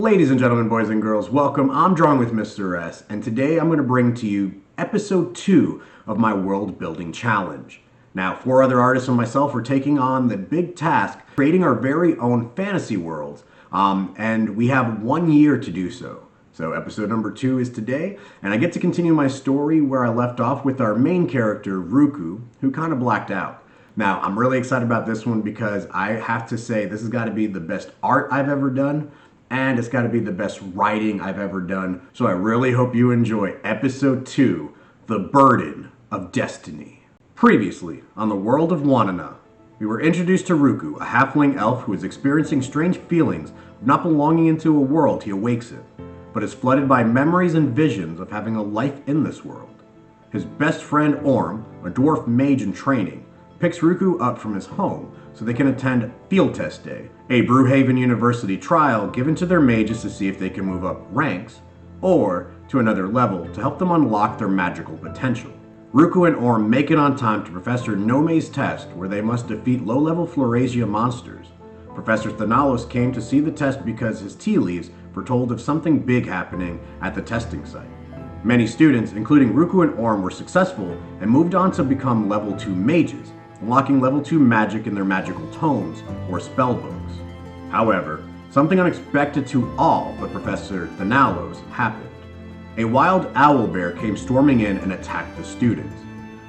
Ladies and gentlemen, boys and girls, welcome. I'm Drawing with Mr. S, and today I'm going to bring to you episode 2 of my world building challenge. Now, 4 other artists and myself are taking on the big task, creating our very own fantasy worlds, and we have 1 year to do so. So episode number 2 is today, and I get to continue my story where I left off with our main character, Ruku, who kind of blacked out. Now, I'm really excited about this one because I have to say this has got to be the best art I've ever done, and it's got to be the best writing I've ever done. So I really hope you enjoy episode 2, The Burden of Destiny. Previously, on the world of Wanana, we were introduced to Ruku, a halfling elf who is experiencing strange feelings of not belonging into a world he awakes in, but is flooded by memories and visions of having a life in this world. His best friend Orm, a dwarf mage in training, picks Ruku up from his home so they can attend Field Test Day, a Brewhaven University trial given to their mages to see if they can move up ranks, or to another level to help them unlock their magical potential. Ruku and Orm make it on time to Professor Nome's test, where they must defeat low-level Florasia monsters. Professor Thanalos came to see the test because his tea leaves foretold of something big happening at the testing site. Many students, including Ruku and Orm, were successful and moved on to become level 2 mages, unlocking level 2 magic in their magical tomes, or spellbooks. However, something unexpected to all but Professor Thanalos happened. A wild owlbear came storming in and attacked the students.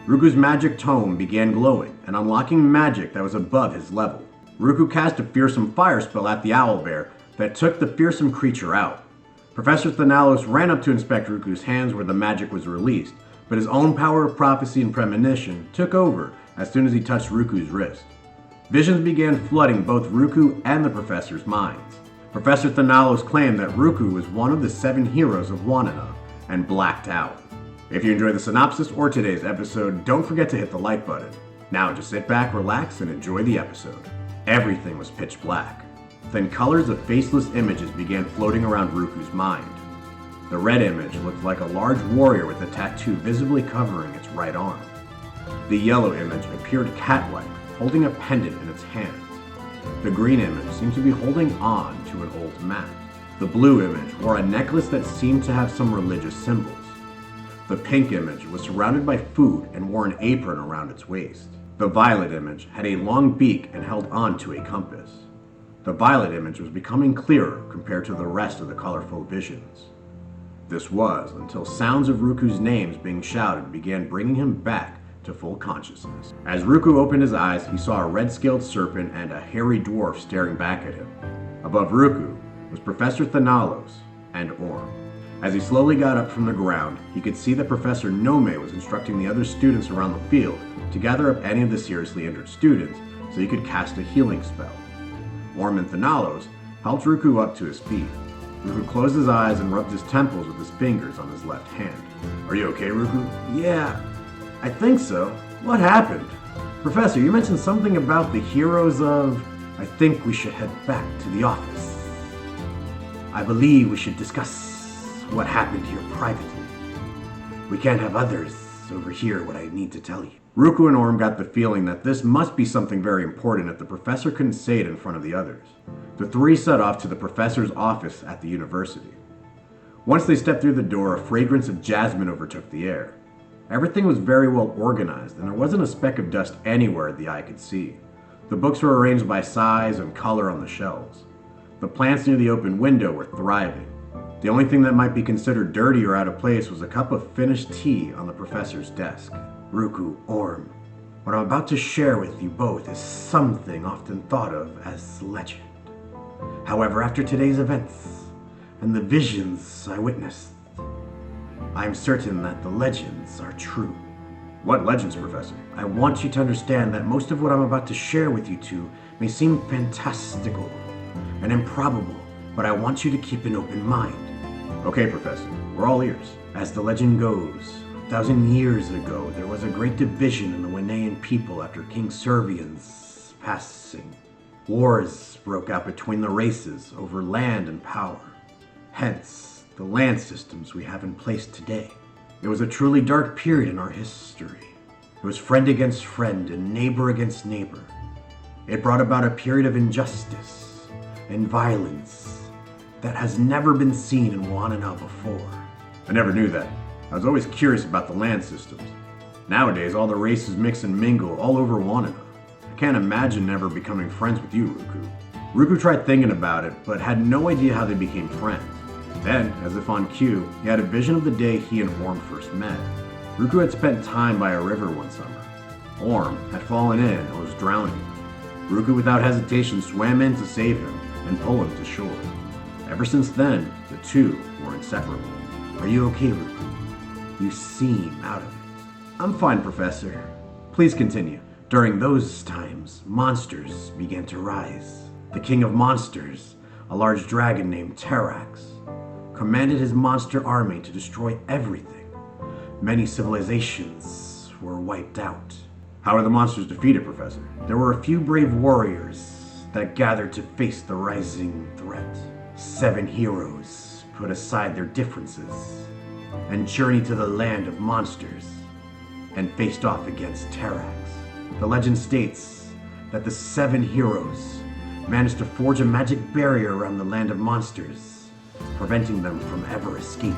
Ruku's magic tome began glowing and unlocking magic that was above his level. Ruku cast a fearsome fire spell at the owlbear that took the fearsome creature out. Professor Thanalos ran up to inspect Ruku's hands where the magic was released, but his own power of prophecy and premonition took over as soon as he touched Ruku's wrist. Visions began flooding both Ruku and the professor's minds. Professor Thanalos claimed that Ruku was one of the 7 heroes of Wanana and blacked out. If you enjoyed the synopsis or today's episode, don't forget to hit the like button. Now just sit back, relax, and enjoy the episode. Everything was pitch black. Then colors of faceless images began floating around Ruku's mind. The red image looked like a large warrior with a tattoo visibly covering its right arm. The yellow image appeared cat-like, holding a pendant in its hands. The green image seemed to be holding on to an old map. The blue image wore a necklace that seemed to have some religious symbols. The pink image was surrounded by food and wore an apron around its waist. The violet image had a long beak and held on to a compass. The violet image was becoming clearer compared to the rest of the colorful visions. This was until sounds of Ruku's names being shouted began bringing him back to full consciousness. As Ruku opened his eyes, he saw a red-scaled serpent and a hairy dwarf staring back at him. Above Ruku was Professor Thanalos and Orm. As he slowly got up from the ground, he could see that Professor Nome was instructing the other students around the field to gather up any of the seriously injured students so he could cast a healing spell. Orm and Thanalos helped Ruku up to his feet. Ruku closed his eyes and rubbed his temples with his fingers on his left hand. "Are you okay, Ruku?" "Yeah, I think so. What happened?" "Professor, you mentioned something about the heroes of..." "I think we should head back to the office. I believe we should discuss what happened here privately. We can't have others overhear what I need to tell you." Ruku and Orm got the feeling that this must be something very important if the professor couldn't say it in front of the others. The 3 set off to the professor's office at the university. Once they stepped through the door, a fragrance of jasmine overtook the air. Everything was very well organized, and there wasn't a speck of dust anywhere the eye could see. The books were arranged by size and color on the shelves. The plants near the open window were thriving. The only thing that might be considered dirty or out of place was a cup of finished tea on the professor's desk. "Ruku, Orm, what I'm about to share with you both is something often thought of as legend. However, after today's events and the visions I witnessed, I am certain that the legends are true." "What legends, Professor?" "I want you to understand that most of what I'm about to share with you two may seem fantastical and improbable, but I want you to keep an open mind." "Okay, Professor, we're all ears." "As the legend goes, 1,000 years ago, there was a great division in the Wanayan people after King Servian's passing. Wars broke out between the races over land and power. Hence, the land systems we have in place today. It was a truly dark period in our history. It was friend against friend and neighbor against neighbor. It brought about a period of injustice and violence that has never been seen in Wanana before. I never knew that. I was always curious about the land systems. Nowadays, all the races mix and mingle all over Wanana. I can't imagine never becoming friends with you, Ruku. Ruku tried thinking about it, but had no idea how they became friends. Then, as if on cue, he had a vision of the day he and Orm first met. Ruku had spent time by a river one summer. Orm had fallen in and was drowning. Ruku without hesitation swam in to save him and pull him to shore. Ever since then, the two were inseparable. Are you okay, Ruku? You seem out of it. I'm fine, Professor. Please continue. During those times, monsters began to rise. The king of monsters, a large dragon named Terax, commanded his monster army to destroy everything. Many civilizations were wiped out. How were the monsters defeated, Professor? There were a few brave warriors that gathered to face the rising threat. 7 heroes put aside their differences and journeyed to the land of monsters and faced off against Terax. The legend states that the 7 heroes managed to forge a magic barrier around the land of monsters, preventing them from ever escaping.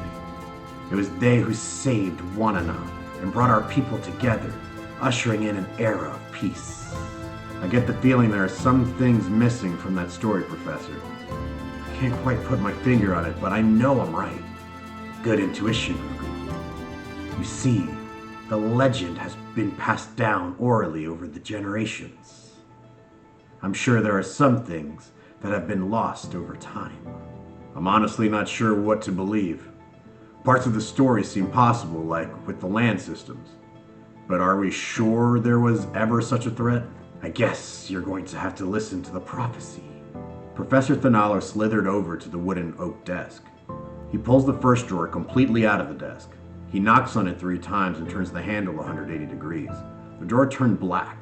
It was they who saved Wanana and brought our people together, ushering in an era of peace. I get the feeling there are some things missing from that story, Professor. I can't quite put my finger on it, but I know I'm right. Good intuition, Ruku. You see, the legend has been passed down orally over the generations. I'm sure there are some things that have been lost over time. I'm honestly not sure what to believe. Parts of the story seem possible, like with the land systems. But are we sure there was ever such a threat? I guess you're going to have to listen to the prophecy. Professor Thanalo slithered over to the wooden oak desk. He pulls the first drawer completely out of the desk. He knocks on it 3 times and turns the handle 180 degrees. The drawer turned black.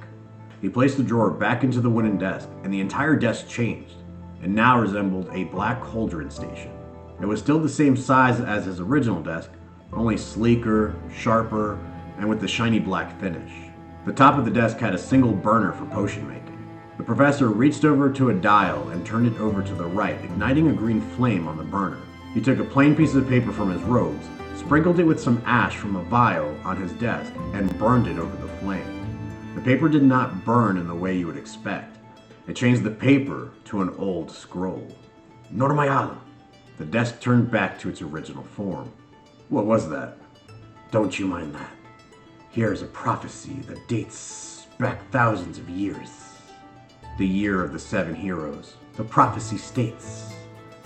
He placed the drawer back into the wooden desk, and the entire desk changed, and now resembled a black cauldron station. It was still the same size as his original desk, only sleeker, sharper, and with the shiny black finish. The top of the desk had a single burner for potion making. The professor reached over to a dial and turned it over to the right, igniting a green flame on the burner. He took a plain piece of paper from his robes, sprinkled it with some ash from a vial on his desk, and burned it over the flame. The paper did not burn in the way you would expect. It changed the paper to an old scroll. Normayala. The desk turned back to its original form. What was that? Don't you mind that. Here's a prophecy that dates back thousands of years. The year of the 7 heroes. The prophecy states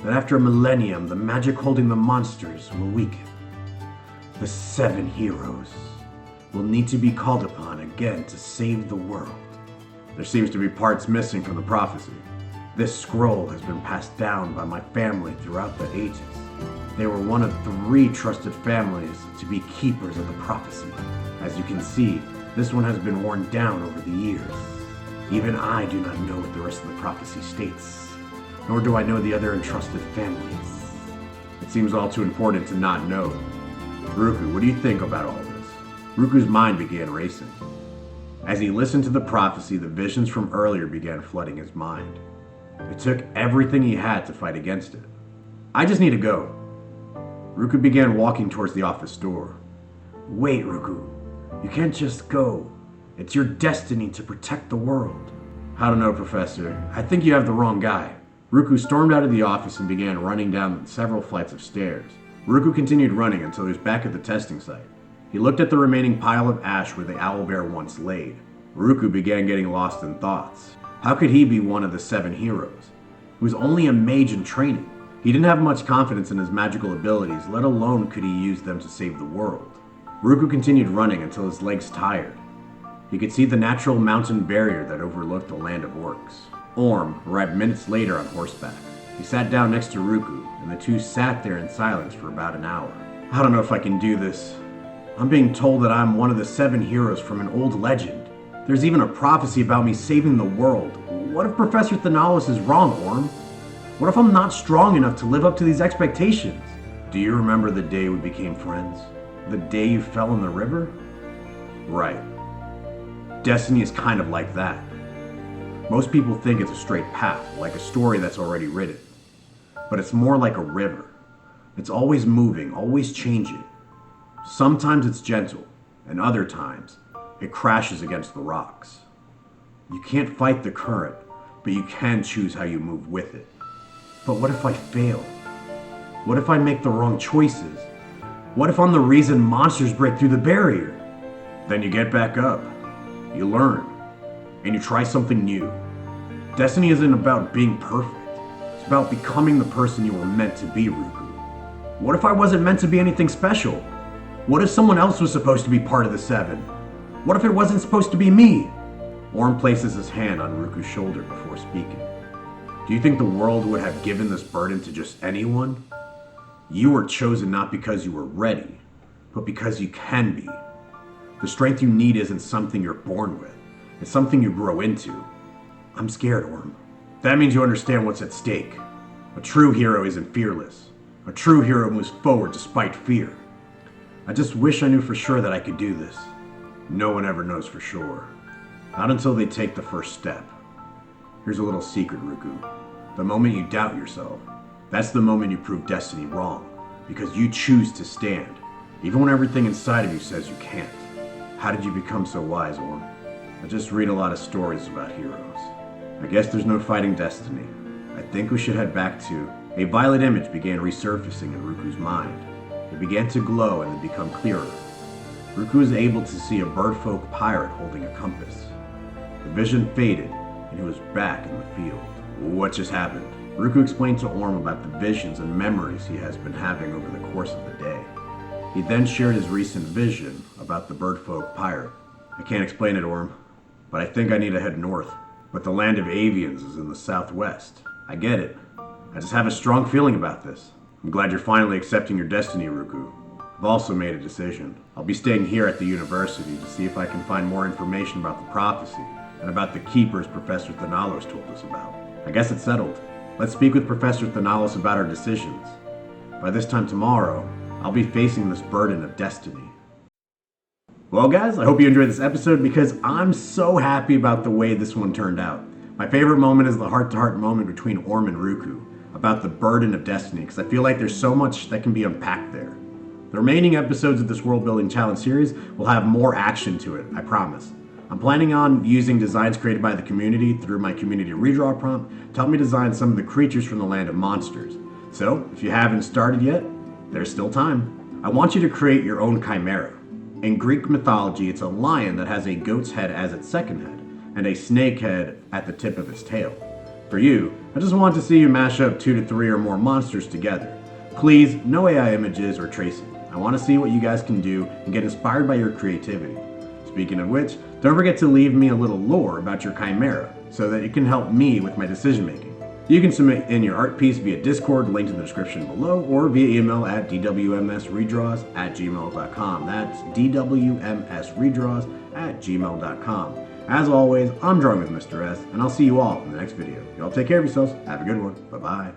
that after a millennium, the magic holding the monsters will weaken. The 7 heroes will need to be called upon again to save the world. There seems to be parts missing from the prophecy. This scroll has been passed down by my family throughout the ages. They were one of 3 trusted families to be keepers of the prophecy. As you can see, this one has been worn down over the years. Even I do not know what the rest of the prophecy states, nor do I know the other entrusted families. It seems all too important to not know. Ruku, what do you think about all this? Ruku's mind began racing. As he listened to the prophecy, the visions from earlier began flooding his mind. It took everything he had to fight against it. I just need to go. Ruku began walking towards the office door. Wait, Ruku. You can't just go. It's your destiny to protect the world. I don't know, Professor. I think you have the wrong guy. Ruku stormed out of the office and began running down several flights of stairs. Ruku continued running until he was back at the testing site. He looked at the remaining pile of ash where the owlbear once laid. Ruku began getting lost in thoughts. How could he be one of the 7 heroes? He was only a mage in training. He didn't have much confidence in his magical abilities, let alone could he use them to save the world. Ruku continued running until his legs tired. He could see the natural mountain barrier that overlooked the land of orcs. Orm arrived minutes later on horseback. He sat down next to Ruku, and the two sat there in silence for about an hour. I don't know if I can do this. I'm being told that I'm one of the 7 heroes from an old legend. There's even a prophecy about me saving the world. What if Professor Thanalis is wrong, Orm? What if I'm not strong enough to live up to these expectations? Do you remember the day we became friends? The day you fell in the river? Right. Destiny is kind of like that. Most people think it's a straight path, like a story that's already written. but it's more like a river. It's always moving, always changing. Sometimes it's gentle, and other times it crashes against the rocks. You can't fight the current, but you can choose how you move with it. But what if I fail? What if I make the wrong choices? What if I'm the reason monsters break through the barrier? Then you get back up, you learn, and you try something new. Destiny isn't about being perfect. It's about becoming the person you were meant to be, Ruku. What if I wasn't meant to be anything special? What if someone else was supposed to be part of the 7? What if it wasn't supposed to be me? Orm places his hand on Ruku's shoulder before speaking. Do you think the world would have given this burden to just anyone? You were chosen not because you were ready, but because you can be. The strength you need isn't something you're born with. It's something you grow into. I'm scared, Orm. That means you understand what's at stake. A true hero isn't fearless. A true hero moves forward despite fear. I just wish I knew for sure that I could do this. No one ever knows for sure. Not until they take the first step. Here's a little secret, Ruku. The moment you doubt yourself, that's the moment you prove destiny wrong. Because you choose to stand, even when everything inside of you says you can't. How did you become so wise, Orm? I just read a lot of stories about heroes. I guess there's no fighting destiny. I think we should head back to... A violet image began resurfacing in Ruku's mind. It began to glow and then become clearer. Ruku was able to see a bird-folk pirate holding a compass. The vision faded, and he was back in the field. What just happened? Ruku explained to Orm about the visions and memories he has been having over the course of the day. He then shared his recent vision about the bird-folk pirate. I can't explain it, Orm, but I think I need to head north. But the land of avians is in the southwest. I get it. I just have a strong feeling about this. I'm glad you're finally accepting your destiny, Ruku. I've also made a decision. I'll be staying here at the university to see if I can find more information about the prophecy and about the keepers Professor Thanalos told us about. I guess it's settled. Let's speak with Professor Thanalos about our decisions. By this time tomorrow, I'll be facing this burden of destiny. Well guys, I hope you enjoyed this episode because I'm so happy about the way this one turned out. My favorite moment is the heart-to-heart moment between Orm and Ruku about the burden of destiny, because I feel like there's so much that can be unpacked there. The remaining episodes of this World Building Challenge series will have more action to it, I promise. I'm planning on using designs created by the community through my community redraw prompt to help me design some of the creatures from the land of monsters. So, if you haven't started yet, there's still time. I want you to create your own chimera. In Greek mythology, it's a lion that has a goat's head as its second head, and a snake head at the tip of its tail. For you, I just want to see you mash up 2 to 3 or more monsters together. Please, no AI images or tracing. I want to see what you guys can do and get inspired by your creativity. Speaking of which, don't forget to leave me a little lore about your chimera so that it can help me with my decision making. You can submit in your art piece via Discord, linked in the description below, or via email at dwmsredraws@gmail.com. That's dwmsredraws@gmail.com. As always, I'm Drawing with Mr. S, and I'll see you all in the next video. Y'all take care of yourselves. Have a good one. Bye-bye.